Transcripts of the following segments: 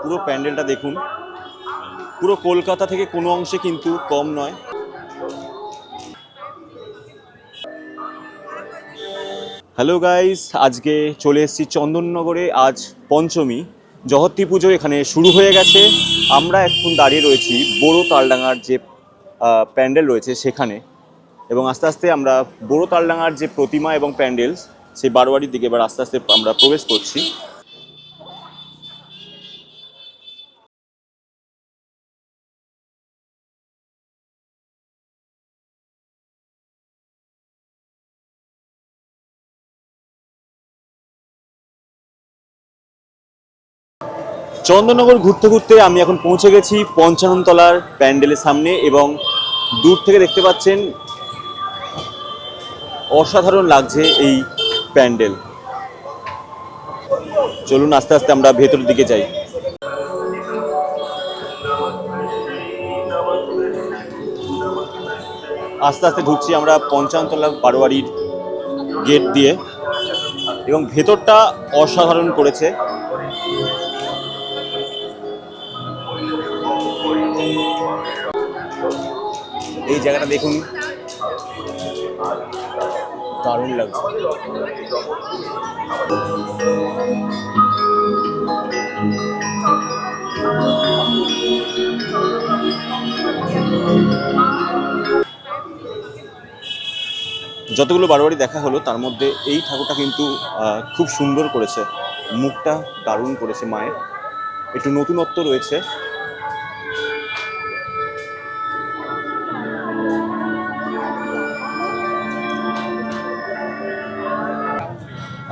পুরো প্যান্ডেলটা দেখুন, পুরো কলকাতা থেকে কোনো অংশে কিন্তু কম নয়। হ্যালো গাইস, আজকে চলে এসেছি চন্দননগরে। আজ পঞ্চমী, জগত্রী পুজো এখানে শুরু হয়ে গেছে। আমরা এখন দাঁড়িয়ে রয়েছি বড় তালডাঙার যে প্যান্ডেল রয়েছে সেখানে, এবং আস্তে আস্তে আমরা বড় তালডাঙার যে প্রতিমা এবং প্যান্ডেল সেই বারোয়ারির দিকে এবার আস্তে আস্তে আমরা প্রবেশ করছি। চন্দননগর ঘুরতে ঘুরতে আমি এখন পৌঁছে গেছি পঞ্চাননতলার প্যান্ডেলের সামনে, এবং দূর থেকে দেখতে পাচ্ছেন অসাধারণ লাগছে এই প্যান্ডেল। চলুন আস্তে আস্তে আমরা ভেতরের দিকে যাই। আস্তে আস্তে ঢুকছি আমরা পঞ্চাননতলা বারোয়ারির গেট দিয়ে, এবং ভেতরটা অসাধারণ করেছে। এই জায়গাটা দেখুন, দারুণ লাগছে। যতগুলো বারোয়ারি দেখা হলো তার মধ্যে এই ঠাকুরটা কিন্তু খুব সুন্দর করেছে, মুখটা দারুণ করেছে মায়ের, একটু নতুনত্ব রয়েছে।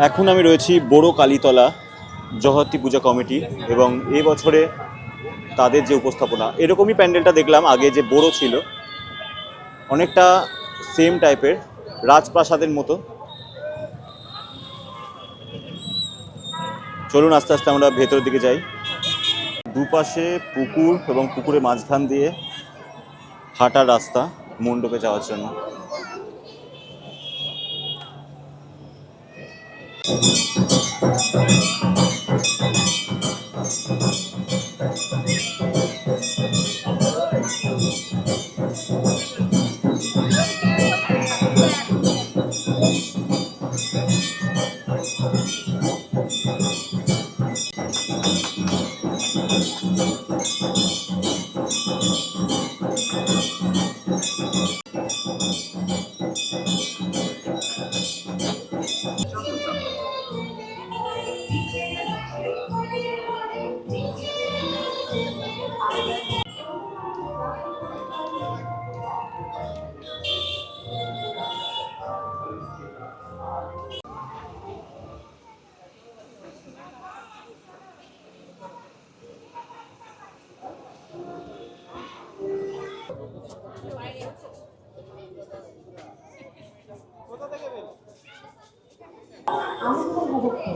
এখন আমি রয়েছি বড় কালীতলা জগত্রী পূজা কমিটি, এবং এই বছরে তাদের যে উপস্থাপনা, এরকমই প্যান্ডেলটা দেখলাম আগে যে বড় ছিল, অনেকটা সেম টাইপের, রাজপ্রাসাদের মতো। চলুন আস্তে আস্তে আমরা ভেতরের দিকে যাই। দুপাশে পুকুর, এবং পুকুরের মাঝখান দিয়ে হাঁটার রাস্তা মণ্ডপে যাওয়ার জন্য।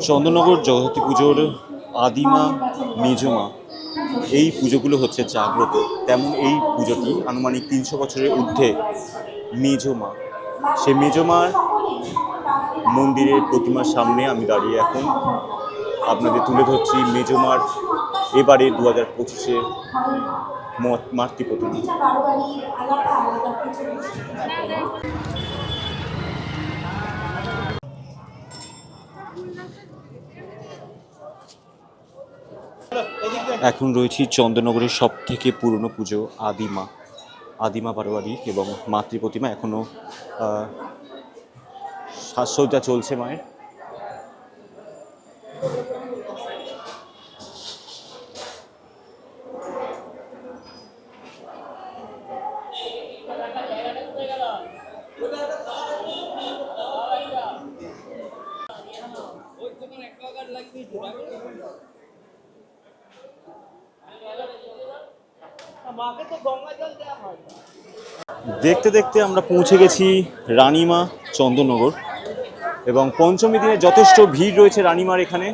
চন্দননগর জগত্রী পুজোর আদিমা, মেজমা, এই পুজোগুলো হচ্ছে জাগ্রত, তেমন এই পুজোটি আনুমানিক 300 বছরের ঊর্ধ্বে। মেজমা, সেই মেজমার মন্দিরের প্রতিমার সামনে আমি দাঁড়িয়ে এখন আপনাদের তুলে ধরছি মেজমার এবারে 2025-এর মাতৃ প্রতিমা। এখন রয়েছি চন্দননগরের সব থেকে পুরনো পুজো আদিমা বারোয়ারি, এবং মাতৃ প্রতিমা এখনো সাজসজ্জা চলছে মায়ের। দেখতে দেখতে আমরা পৌঁছে গেছি রানীমা চন্দননগর, এবং পঞ্চমী দিনে যথেষ্ট ভিড় রয়েছে রানীমার এখানে।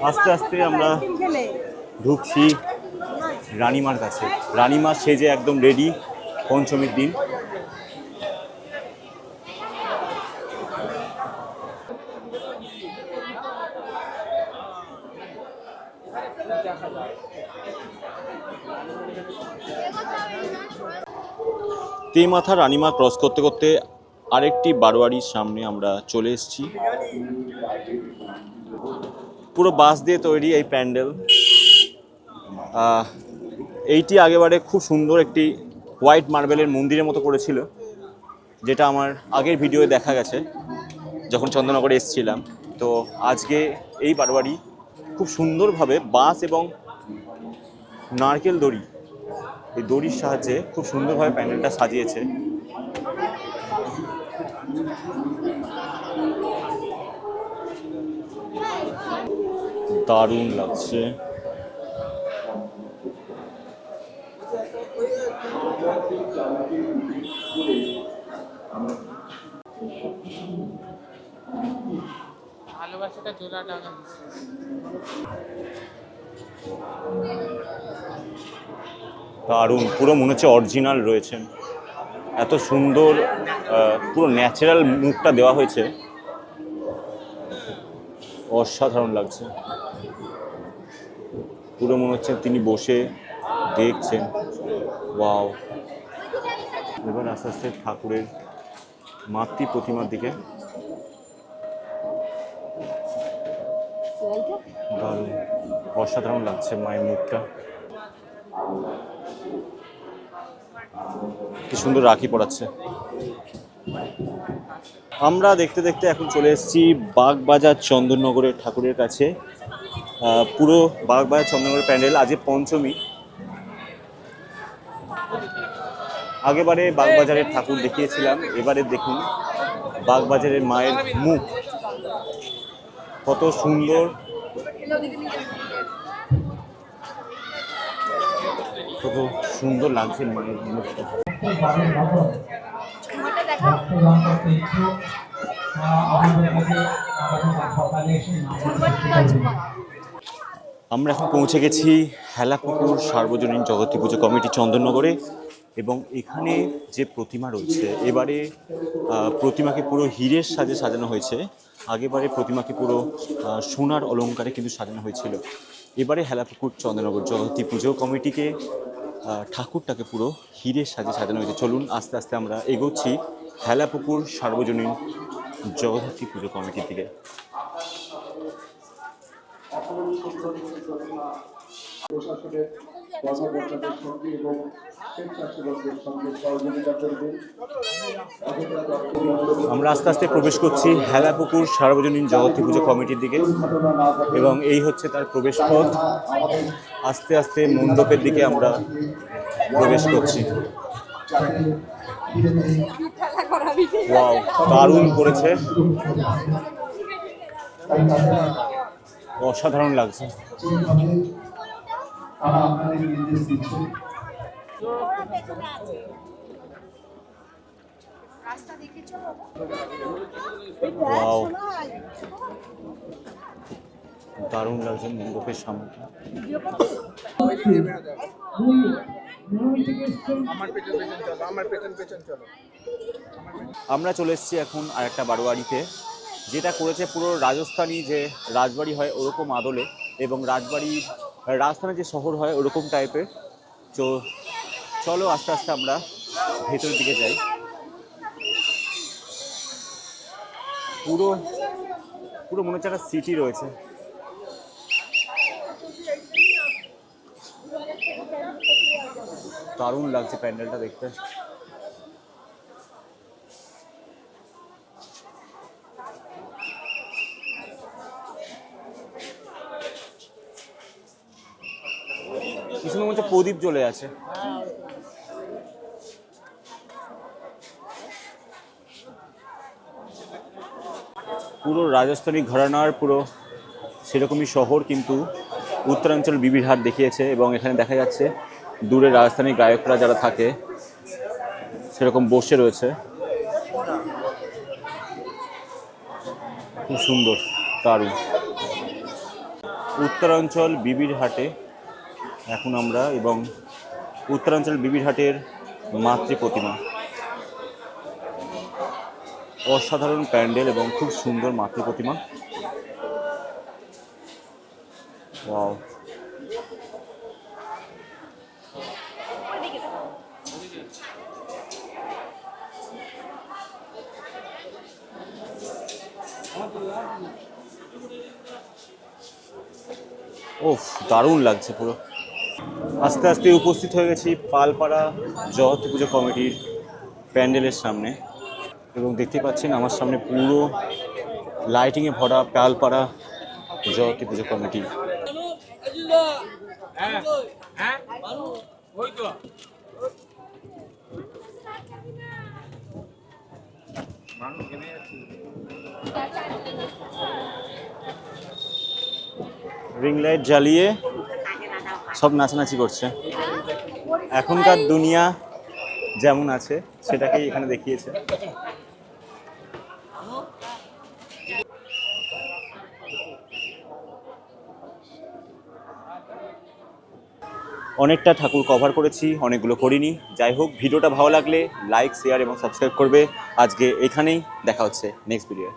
আস্তে আস্তে আমরা ঢুকছি রানীমার কাছে। রানীমা সেজে একদম রেডি পঞ্চমীর দিন। তেমাথা রানীমা ক্রস করতে করতে আরেকটি বারোয়ারির সামনে আমরা চলে এসেছি। পুরো বাঁশ দিয়ে তৈরি এই প্যান্ডেল। এইটি আগেবারে খুব সুন্দর একটি হোয়াইট মার্বেলের মন্দিরের মতো করেছিল, যেটা আমার আগের ভিডিওয়ে দেখা গেছে যখন চন্দননগরে এসেছিলাম। তো আজকে এই বারোয়ারি খুব সুন্দরভাবে বাঁশ এবং নারকেল দড়ি, এই দড়ির সাহায্যে খুব সুন্দরভাবে প্যান্ডেলটা সাজিয়েছে। দারুণ লাগছে। ভালোবাসাটা জোড়া টাকা দারুণ, পুরো মনে হচ্ছে অরিজিনাল রয়েছেন। এত সুন্দর পুরো ন্যাচারাল মুখটা দেওয়া হয়েছে, অসাধারণ লাগছে। পুরো মনে হচ্ছে তিনি বসে দেখছেন। ওয়াও। এবার আস্তে আস্তে ঠাকুরের মাতৃ প্রতিমার দিকে। দারুণ, অসাধারণ লাগছে মায়ের মুখটা। কি সুন্দর রাখি পড়াচ্ছে। আমরা দেখতে দেখতে এখন চলে এসেছি বাগবাজার চন্দননগরের ঠাকুরের কাছে। পুরো বাগবাজার চন্দননগরের প্যান্ডেল আজকে পঞ্চমী। আগেবারে বাগবাজারের ঠাকুর দেখিয়েছিলাম, এবারে দেখুন বাগবাজারের মায়ের মুখ কত সুন্দর, কত সুন্দর লাগছে মায়ের মুখটা। আমরা এখন পৌঁছে গেছি হেলাপুকুর সার্বজনীন জগতী পুজো কমিটি চন্দননগরে, এবং এখানে যে প্রতিমা রয়েছে এবারে প্রতিমাকে পুরো হীরের সাজে সাজানো হয়েছে। আগেবারে প্রতিমাকে পুরো সোনার অলংকারে কিন্তু সাজানো হয়েছিল। এবারে হেলাপুকুর চন্দননগর জগতী পুজো কমিটিকে ঠাকুরটাকে পুরো হীরের সাজে সাজানো হয়েছে। চলুন আস্তে আস্তে আমরা এগোচ্ছি হেলাপুকুর সার্বজনীন জগদ্ধাত্রী পুজো কমিটির দিকে। আমরা আস্তে আস্তে প্রবেশ করছি হেলাপুকুর সার্বজনীন জগদ্ধাত্রী পুজো কমিটির দিকে, এবং এই হচ্ছে তার প্রবেশ পথ। আস্তে আস্তে মণ্ডপের দিকে আমরা প্রবেশ করছি। ওয়াও, দারুণ করেছে, অসাধারণ লাগছে। ওয়াও, দারুণ লাগছে মণ্ডপের সামনেটা। আমরা চলে এসেছি এখন আরেকটা বারোয়ারিতে, যেটা করেছে পুরো রাজস্থানী যে রাজবাড়ি হয় ওরকম আদলে, এবং রাজস্থানের যে শহর হয় ওরকম টাইপের। তো চলো আস্তে আস্তে আমরা ভেতরের দিকে যাই। পুরো পুরো মনে হচ্ছে একটা সিটি রয়েছে। দারুণ লাগছে প্যান্ডেলটা দেখতে। পিছনে মনে হচ্ছে প্রদীপ জ্বলে আছে। পুরো রাজস্থানী ঘরানার পুরো সেরকমই শহর, কিন্তু উত্তরাঞ্চল বিবিরহাট দেখিয়েছে, এবং এখানে দেখা যাচ্ছে দূরে রাজস্থানী গায়করা যারা থাকে সেরকম বসে রয়েছে। খুব সুন্দর, দারুণ। উত্তরাঞ্চল বিবিরহাটে এখন আমরা, এবং উত্তরাঞ্চল বিবিরহাটের মাতৃ প্রতিমা, অসাধারণ প্যান্ডেল এবং খুব সুন্দর মাতৃ প্রতিমা। ওয়াও, ওফ, দারুণ লাগছে পুরো। আস্তে আস্তে উপস্থিত হয়ে গেছি পালপাড়া জগত্রী পুজো কমিটির প্যান্ডেলের সামনে, এবং দেখতে পাচ্ছেন আমার সামনে পুরো লাইটিংয়ে ভরা পালপাড়া জগত্রী পুজো কমিটি। রিং লাইট জ্বালিয়ে সব নাচানাচি করছে। এখনকার দুনিয়া যেমন আছে সেটাকেই এখানে দেখিয়েছে। অনেকটা ঠাকুর কভার করেছি, অনেকগুলো করিনি। যাই হোক, ভিডিওটা ভালো লাগলে লাইক, শেয়ার এবং সাবস্ক্রাইব করবে। আজকে এখানেই দেখা হচ্ছে নেক্সট ভিডিও।